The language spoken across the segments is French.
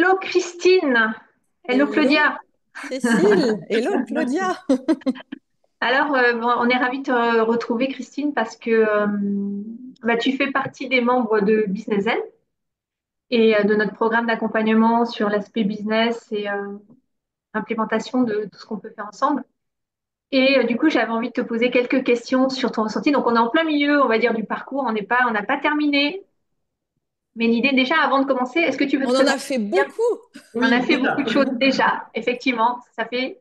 Hello Christine, hello Hello Claudia. Cécile, hello Claudia. Alors, bon, on est ravis de te retrouver Christine parce que tu fais partie des membres de Business Zen et de notre programme d'accompagnement sur l'aspect business et implémentation de tout ce qu'on peut faire ensemble. Et du coup, j'avais envie de te poser quelques questions sur ton ressenti. Donc, on est en plein milieu, on va dire, du parcours. On n'a pas terminé. Mais l'idée déjà, avant de commencer, est-ce que tu veux te On en a présenter? fait beaucoup. On en a Oui, fait beaucoup de choses déjà, effectivement. Ça fait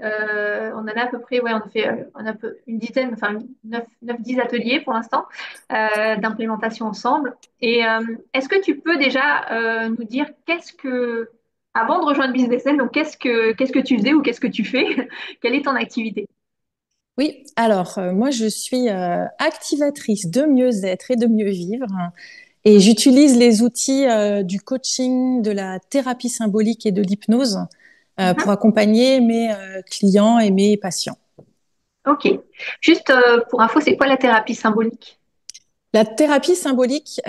on en a à peu près, ouais, on a fait on a une dizaine, enfin 9-10 ateliers pour l'instant d'implémentation ensemble. Et est-ce que tu peux déjà nous dire avant de rejoindre Business End, donc qu'est-ce que tu faisais ou qu'est-ce que tu fais? Quelle est ton activité? oui. Alors, moi, je suis activatrice de mieux-être et de mieux vivre. Et j'utilise les outils du coaching, de la thérapie symbolique et de l'hypnose Mhm. pour accompagner mes clients et mes patients. Ok. Juste pour info, c'est quoi la thérapie symbolique? La thérapie symbolique,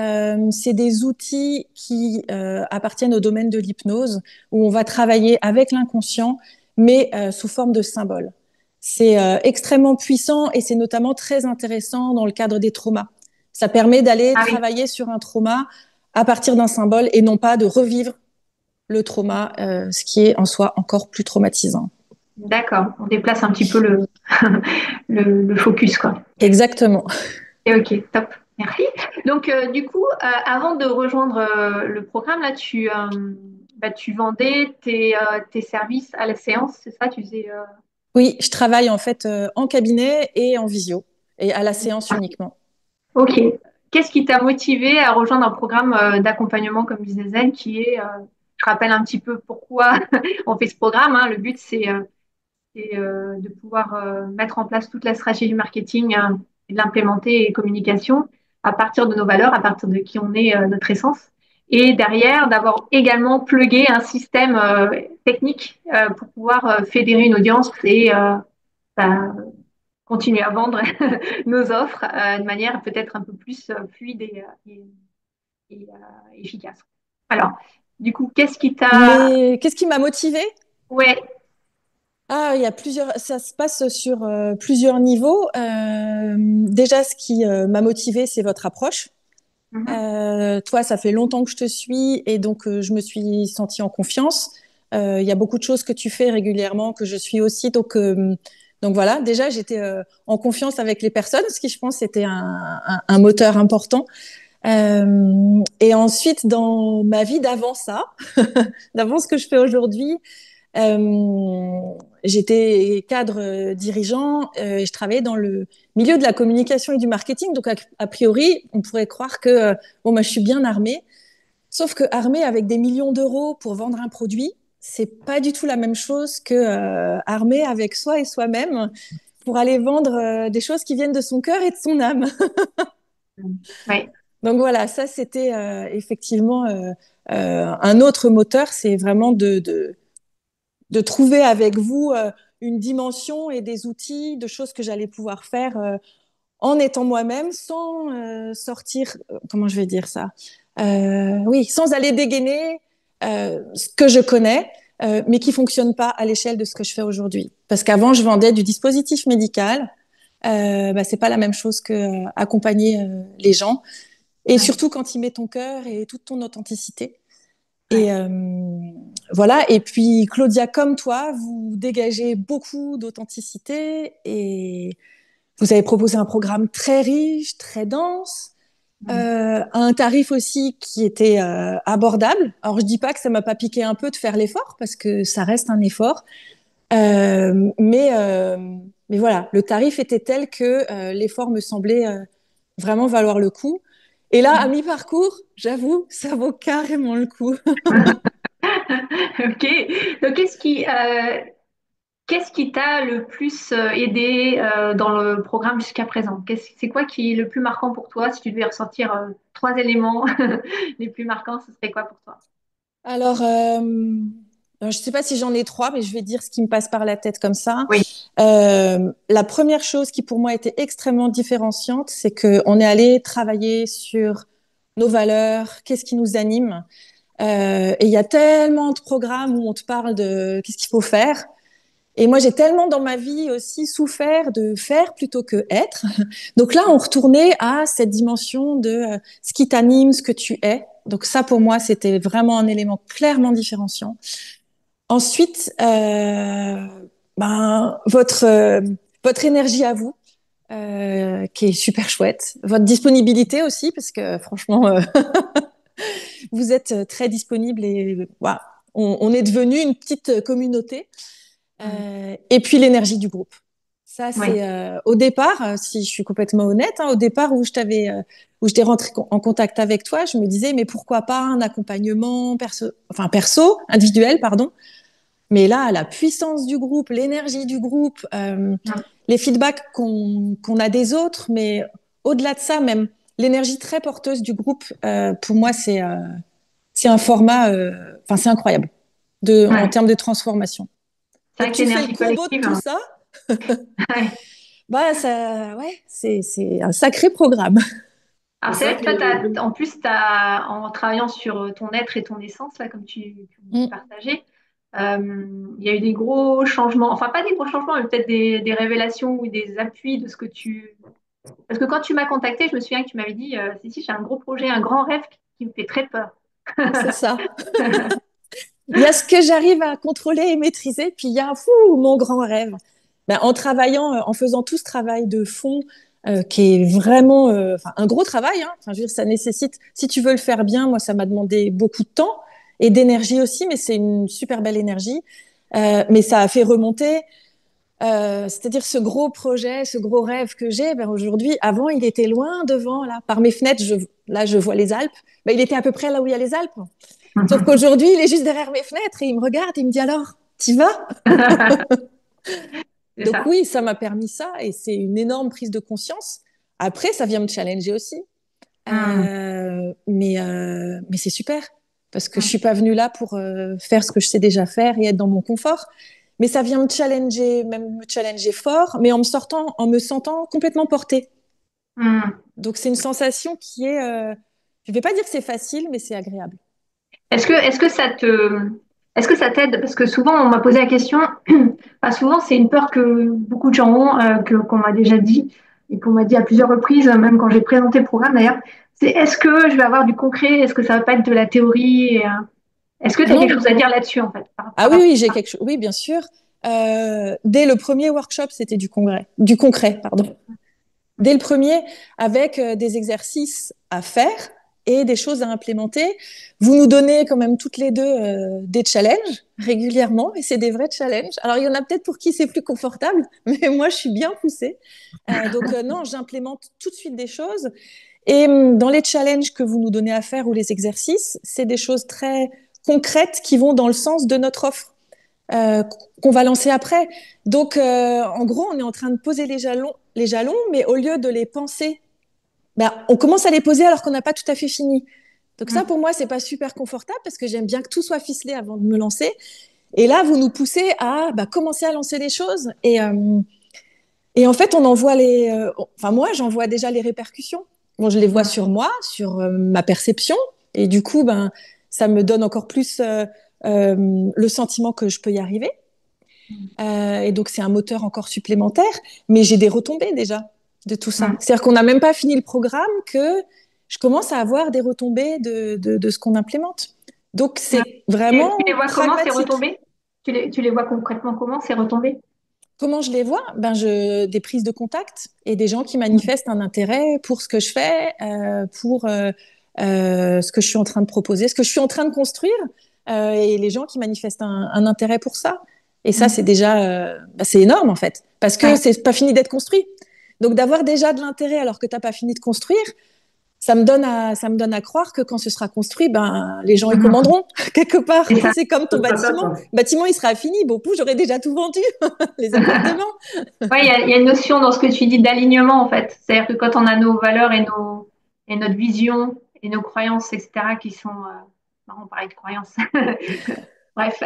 c'est des outils qui appartiennent au domaine de l'hypnose, où on va travailler avec l'inconscient, mais sous forme de symboles. C'est extrêmement puissant et c'est notamment très intéressant dans le cadre des traumas. Ça permet d'aller Ah oui, travailler sur un trauma à partir d'un symbole et non pas de revivre le trauma, ce qui est en soi encore plus traumatisant. d'accord. On déplace un petit peu le focus, quoi. Exactement. Et ok, top, merci. Donc, du coup, avant de rejoindre le programme, là, tu vendais tes services à la séance, c'est ça? Tu faisais. Oui, je travaille en fait en cabinet et en visio et à la séance uniquement. Ok. Qu'est-ce qui t'a motivé à rejoindre un programme d'accompagnement comme Business Zen je rappelle un petit peu pourquoi on fait ce programme, hein. Le but, c'est de pouvoir mettre en place toute la stratégie marketing et de l'implémenter et communication à partir de nos valeurs, à partir de qui on est, notre essence. Et derrière, d'avoir également plugué un système technique pour pouvoir fédérer une audience et bah, continuer à vendre nos offres de manière peut-être un peu plus fluide et efficace. Alors, du coup, qu'est-ce qui t'a... Mais qu'est-ce qui m'a motivée? Ouais. Ah, il y a plusieurs, ça se passe sur plusieurs niveaux. Déjà, ce qui m'a motivée, c'est votre approche. Mhm. Toi, ça fait longtemps que je te suis et donc je me suis sentie en confiance. Il y a beaucoup de choses que tu fais régulièrement que je suis aussi. Donc voilà, déjà, j'étais en confiance avec les personnes, ce qui, je pense, était un moteur important. Et ensuite, dans ma vie d'avant ça, d'avant ce que je fais aujourd'hui, euh, j'étais cadre dirigeant et je travaillais dans le milieu de la communication et du marketing. Donc, a priori, on pourrait croire que bon, moi, je suis bien armée. Sauf que armée avec des millions d'euros pour vendre un produit, c'est pas du tout la même chose que armée avec soi et soi-même pour aller vendre des choses qui viennent de son cœur et de son âme. Ouais. Donc voilà, ça c'était effectivement un autre moteur, c'est vraiment de trouver avec vous une dimension et des outils, de choses que j'allais pouvoir faire en étant moi-même sans sortir, comment je vais dire ça oui, sans aller dégainer ce que je connais, mais qui fonctionne pas à l'échelle de ce que je fais aujourd'hui. Parce qu'avant, je vendais du dispositif médical. C'est pas la même chose que accompagner les gens. Et Ouais. surtout quand il met ton cœur et toute ton authenticité. Ouais. Et voilà. Et puis Claudia, comme toi, vous dégagez beaucoup d'authenticité et vous avez proposé un programme très riche, très dense, Mm. à un tarif aussi qui était abordable. Alors je dis pas que ça m'a pas piqué un peu de faire l'effort parce que ça reste un effort, mais voilà, le tarif était tel que l'effort me semblait vraiment valoir le coup. Et là, à mi-parcours, j'avoue, ça vaut carrément le coup. Ok. Donc, qu'est-ce qui t'a le plus aidé dans le programme jusqu'à présent? C'est quoi qui est le plus marquant pour toi? Si tu devais ressortir trois éléments les plus marquants, ce serait quoi pour toi? Alors, je sais pas si j'en ai trois, mais je vais dire ce qui me passe par la tête comme ça. Oui. La première chose qui pour moi était extrêmement différenciante, c'est qu'on est allé travailler sur nos valeurs, qu'est-ce qui nous anime, Et il y a tellement de programmes où on te parle de qu'est-ce qu'il faut faire. Et moi, j'ai tellement dans ma vie aussi souffert de faire plutôt que être. Donc là, on retournait à cette dimension de ce qui t'anime, ce que tu es. Donc ça, pour moi, c'était vraiment un élément clairement différenciant. Ensuite, votre énergie à vous, qui est super chouette. Votre disponibilité aussi, parce que franchement, vous êtes très disponible et voilà, on est devenu une petite communauté. Mm. Et puis l'énergie du groupe. Ça, Oui, c'est au départ, si je suis complètement honnête, hein, au départ où j'étais rentrée en contact avec toi, je me disais, mais pourquoi pas un accompagnement perso, individuel, pardon. Mais là, la puissance du groupe, l'énergie du groupe, mm. les feedbacks qu'on a des autres, mais au-delà de ça, même l'énergie très porteuse du groupe, pour moi, c'est un format, c'est incroyable en Ouais. termes de transformation. C'est Dès vrai que que tu fais le l'énergie combo de collective, tout hein. ça, Ouais. bah ça, ouais, c'est un sacré programme. Et Alors c'est c'est vrai vrai que que toi, en plus, en travaillant sur ton être et ton essence, là, comme tu Mm. partageais, il y a eu des gros changements, enfin pas des gros changements, mais peut-être des révélations ou des appuis de ce que tu... Parce que quand tu m'as contacté, je me souviens que tu m'avais dit, si, j'ai un gros projet, un grand rêve qui me fait très peur. C'est ça. Il y a ce que j'arrive à contrôler et maîtriser, puis il y a fou, mon grand rêve. Ben, en travaillant, en faisant tout ce travail de fond, qui est vraiment un gros travail. Hein. Enfin, je veux dire, ça nécessite, si tu veux le faire bien, moi, ça m'a demandé beaucoup de temps et d'énergie aussi, mais c'est une super belle énergie. Mais ça a fait remonter. C'est-à-dire ce gros projet, ce gros rêve que j'ai, ben aujourd'hui, avant, il était loin devant, là, par mes fenêtres, là, je vois les Alpes. Ben, il était à peu près là où il y a les Alpes. Sauf qu'aujourd'hui, il est juste derrière mes fenêtres et il me regarde et il me dit alors, t'y vas? C'est Donc ça. oui, ça m'a permis ça et c'est une énorme prise de conscience. Après, ça vient me challenger aussi. Mm, Mais c'est super parce que je mm. suis pas venue là pour faire ce que je sais déjà faire et être dans mon confort. Mais ça vient me challenger, même me challenger fort, mais en me sentant complètement portée. Mm. Donc c'est une sensation qui est, je vais pas dire que c'est facile, mais c'est agréable. Est-ce que ça t'aide? Parce que souvent, on m'a posé la question, enfin, souvent, c'est une peur que beaucoup de gens ont, qu'on m'a déjà dit, et qu'on m'a dit à plusieurs reprises, même quand j'ai présenté le programme d'ailleurs, c'est est-ce que je vais avoir du concret? Est-ce que ça va pas être de la théorie? Est-ce que Ah tu as quelque chose non. à dire là-dessus, en fait, Ah par oui, rapport oui, j'ai à ça? quelque chose. Oui, bien sûr. Dès le premier workshop, c'était du concret, pardon. Dès le premier, avec des exercices à faire et des choses à implémenter. Vous nous donnez quand même toutes les deux des challenges régulièrement, et c'est des vrais challenges. Alors, il y en a peut-être pour qui c'est plus confortable, mais moi, je suis bien poussée. Non, j'implémente tout de suite des choses. Et dans les challenges que vous nous donnez à faire ou les exercices, c'est des choses très concrètes qui vont dans le sens de notre offre euh, qu'on va lancer après. Donc, en gros, on est en train de poser les jalons, mais au lieu de les penser, ben, on commence à les poser alors qu'on n'a pas tout à fait fini. Donc ça, Mm. pour moi, c'est pas super confortable parce que j'aime bien que tout soit ficelé avant de me lancer. Et là, vous nous poussez à commencer à lancer les choses. Et en fait, on en voit moi, j'en vois déjà les répercussions. Bon, je les vois Mm. sur moi, sur ma perception. Et du coup, ça me donne encore plus le sentiment que je peux y arriver. Et donc, c'est un moteur encore supplémentaire. Mais j'ai des retombées déjà de tout ça. Mm. C'est-à-dire qu'on n'a même pas fini le programme que je commence à avoir des retombées de ce qu'on implémente. Donc, Mm. c'est Tu les vraiment vois comment, ces pragmatique. retombées? Tu les vois concrètement comment, ces retombées? Comment je les vois? Des prises de contact et des gens qui Mm. manifestent un intérêt pour ce que je fais, pour ce que je suis en train de proposer, ce que je suis en train de construire, et les gens qui manifestent un intérêt pour ça. Et ça, Mm. c'est déjà, c'est énorme en fait, parce que Ouais. c'est pas fini d'être construit. Donc d'avoir déjà de l'intérêt alors que t'as pas fini de construire, ça me donne à croire que quand ce sera construit, les gens y Mhm. commanderont quelque part. C'est ça. C'est comme ton bâtiment. Le bâtiment, il sera fini. Bon, pouf, j'aurais déjà tout vendu, les appartements. Ouais, il y a une notion dans ce que tu dis d'alignement, en fait. C'est-à-dire que quand on a nos valeurs et notre vision et nos croyances, etc., qui sont, on parlait de croyances, bref,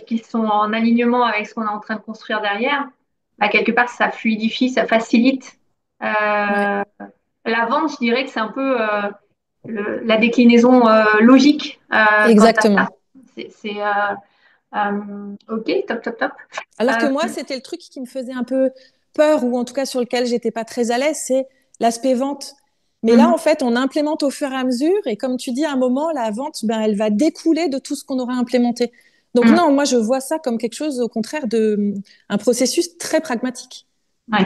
qui sont en alignement avec ce qu'on est en train de construire derrière, quelque part, ça fluidifie, ça facilite. Ouais. La vente, je dirais que c'est un peu, la déclinaison logique quant à ça. Exactement. Ok, top, top, top. Alors que Euh, moi, c'était le truc qui me faisait un peu peur, ou en tout cas sur lequel j'étais pas très à l'aise, c'est l'aspect vente. Mais là, en mhm, fait, on implémente au fur et à mesure, et comme tu dis, à un moment, la vente, ben, elle va découler de tout ce qu'on aura implémenté. Donc mhm, non, moi, je vois ça comme quelque chose, au contraire, de un processus très pragmatique. ouais,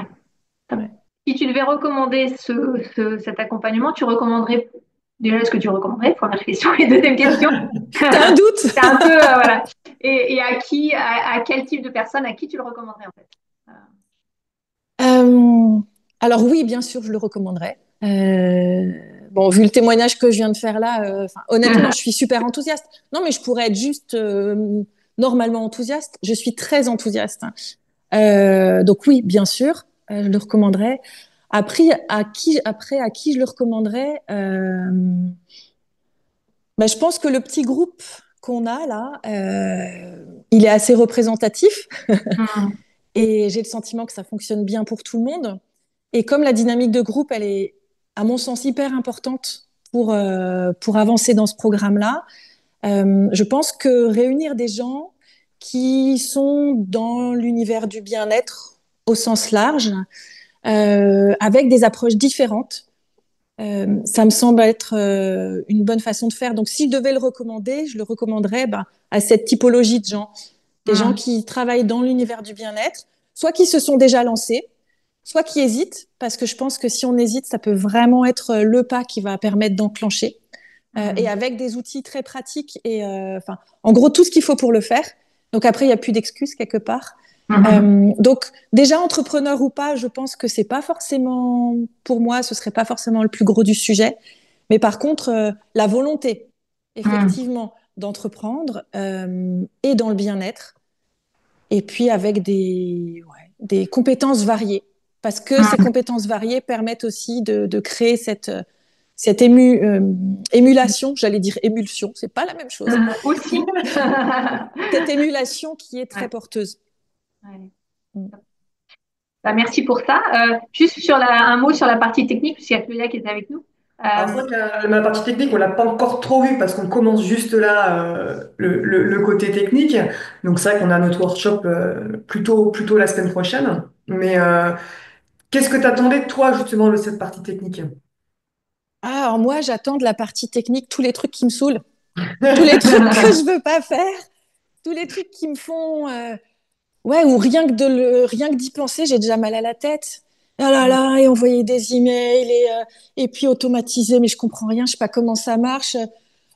top. Ouais. Si tu devais recommander cet accompagnement, tu recommanderais déjà est-ce que tu recommanderais? Première question. Et deuxième question, T'as un doute? c'est un peu voilà. Et à qui, à quel type de personne, à qui tu le recommanderais en fait? Euh, alors oui, bien sûr, je le recommanderais. Bon, vu le témoignage que je viens de faire là, honnêtement, je suis super enthousiaste. Non, mais je pourrais être juste normalement enthousiaste. Je suis très enthousiaste. Donc oui, bien sûr, je le recommanderais. Après, à qui je le recommanderais je pense que le petit groupe qu'on a là, il est assez représentatif Mhm, et j'ai le sentiment que ça fonctionne bien pour tout le monde. Et comme la dynamique de groupe, elle est, à mon sens, hyper importante pour avancer dans ce programme-là, je pense que réunir des gens qui sont dans l'univers du bien-être au sens large, avec des approches différentes, ça me semble être une bonne façon de faire. Donc, si je devais le recommander, je le recommanderais à cette typologie de gens, des gens mhm, qui travaillent dans l'univers du bien-être, soit qui se sont déjà lancés, soit qui hésitent, parce que je pense que si on hésite, ça peut vraiment être le pas qui va permettre d'enclencher. Et mhm, avec des outils très pratiques et en gros tout ce qu'il faut pour le faire. Donc après, il n'y a plus d'excuses quelque part. mhm, Donc déjà entrepreneur ou pas, je pense que c'est pas forcément pour moi, ce serait pas forcément le plus gros du sujet. Mais par contre, la volonté, mhm, effectivement, d'entreprendre et dans le bien-être, et puis avec des compétences variées, parce que ces mhm. compétences variées permettent aussi de créer cette émulation, j'allais dire émulsion, c'est pas la même chose, Aussi. cette émulation qui est très Ouais, porteuse. ouais. Mm. Bah, merci pour ça. Juste sur un mot sur la partie technique, puisqu'il y a Claudia qui est avec nous. Alors, c'est Euh, vrai que la partie technique, on l'a pas encore trop vue parce qu'on commence juste là le côté technique. Donc, c'est vrai qu'on a notre workshop plutôt la semaine prochaine. Mais qu'est-ce que tu attendais, toi, justement, de cette partie technique? Ah, alors moi, j'attends de la partie technique tous les trucs qui me saoulent, tous les trucs que je veux pas faire, tous les trucs qui me font, ouais, ou rien que d'y penser, j'ai déjà mal à la tête. Ah là là, et envoyer des emails et puis automatiser, mais je comprends rien, je sais pas comment ça marche.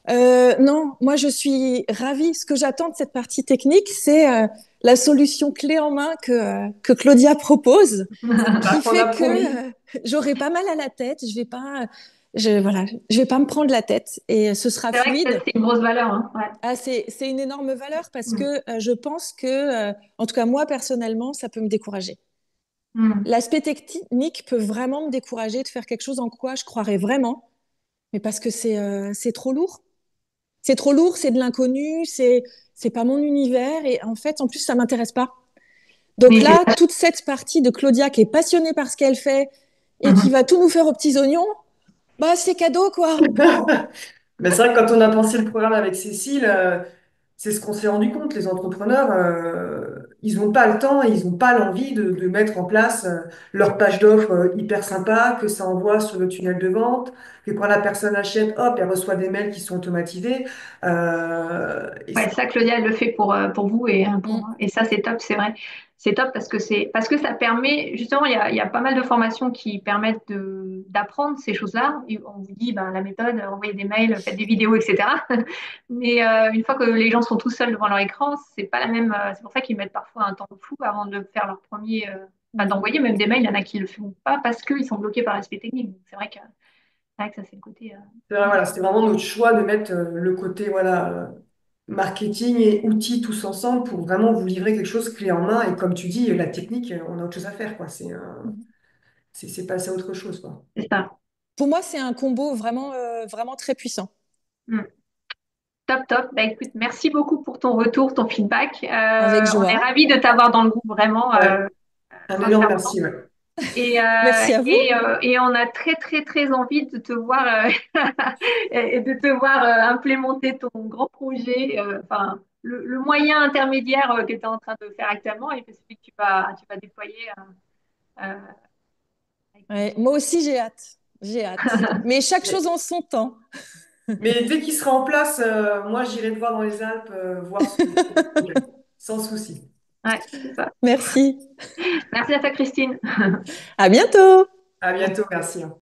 Non, moi je suis ravie. Ce que j'attends de cette partie technique, c'est la solution clé en main que Claudia propose, Bah, qui on a fait promis. que j'aurai pas mal à la tête. Voilà, je vais pas me prendre la tête et ce sera c'est vrai que fluide. c'est une grosse valeur, hein. Ouais. Ah, c'est une énorme valeur parce Mm, que je pense que, en tout cas moi personnellement, ça peut me décourager. mm. L'aspect technique peut vraiment me décourager de faire quelque chose en quoi je croirais vraiment, mais parce que c'est trop lourd. C'est trop lourd, c'est de l'inconnu, c'est pas mon univers et en fait, en plus, ça m'intéresse pas. Donc Mais là, toute cette partie de Claudia qui est passionnée par ce qu'elle fait et qui mhm. va tout nous faire aux petits oignons, bah c'est cadeau quoi. Mais c'est vrai que quand on a pensé le programme avec Cécile, c'est ce qu'on s'est rendu compte. Les entrepreneurs, ils n'ont pas le temps, et ils n'ont pas l'envie de mettre en place leur page d'offre hyper sympa, que ça envoie sur le tunnel de vente, que quand la personne achète, hop, elle reçoit des mails qui sont automatisés. Et Ouais, ça, Claudia, elle le fait pour vous Mm, et ça, c'est top, c'est vrai. C'est top parce que ça permet, justement, il y a pas mal de formations qui permettent d'apprendre ces choses-là. Et on vous dit, ben, la méthode, envoyez des mails, faites des vidéos, etc. Mais une fois que les gens sont tout seuls devant leur écran, c'est pas la même. C'est pour ça qu'ils mettent parfois un temps fou avant de faire leur premier, enfin, mm. d'envoyer même des mails. Il y en a qui le font pas parce qu'ils sont bloqués par l'aspect technique. Donc, c'est vrai que ça, c'est le côté. voilà, c'était vraiment notre choix de mettre le côté voilà, marketing et outils tous ensemble pour vraiment vous livrer quelque chose clé en main. Et comme tu dis, la technique, on a autre chose à faire, quoi. C'est passer à autre chose, quoi. C'est ça. Pour moi, c'est un combo vraiment très puissant. Mm. Top, top. Bah, écoute, merci beaucoup pour ton retour, ton feedback. Avec On est joie. ravis de t'avoir dans le groupe, vraiment, Ouais, un énorme sincèrement. merci, ouais. Merci à vous. Et on a très, très, très envie de te voir, et de te voir implémenter ton grand projet, enfin, le moyen intermédiaire que tu es en train de faire actuellement et celui que tu vas déployer avec tes Ouais, équipes. moi aussi, j'ai hâte. J'ai hâte. Mais chaque Mais, chose en son temps. mais dès qu'il sera en place, moi, j'irai te voir dans les Alpes, voir ce projet. Sans souci. Ouais, c'est ça. Merci. Merci à toi, Christine. À bientôt. À bientôt, merci, hein.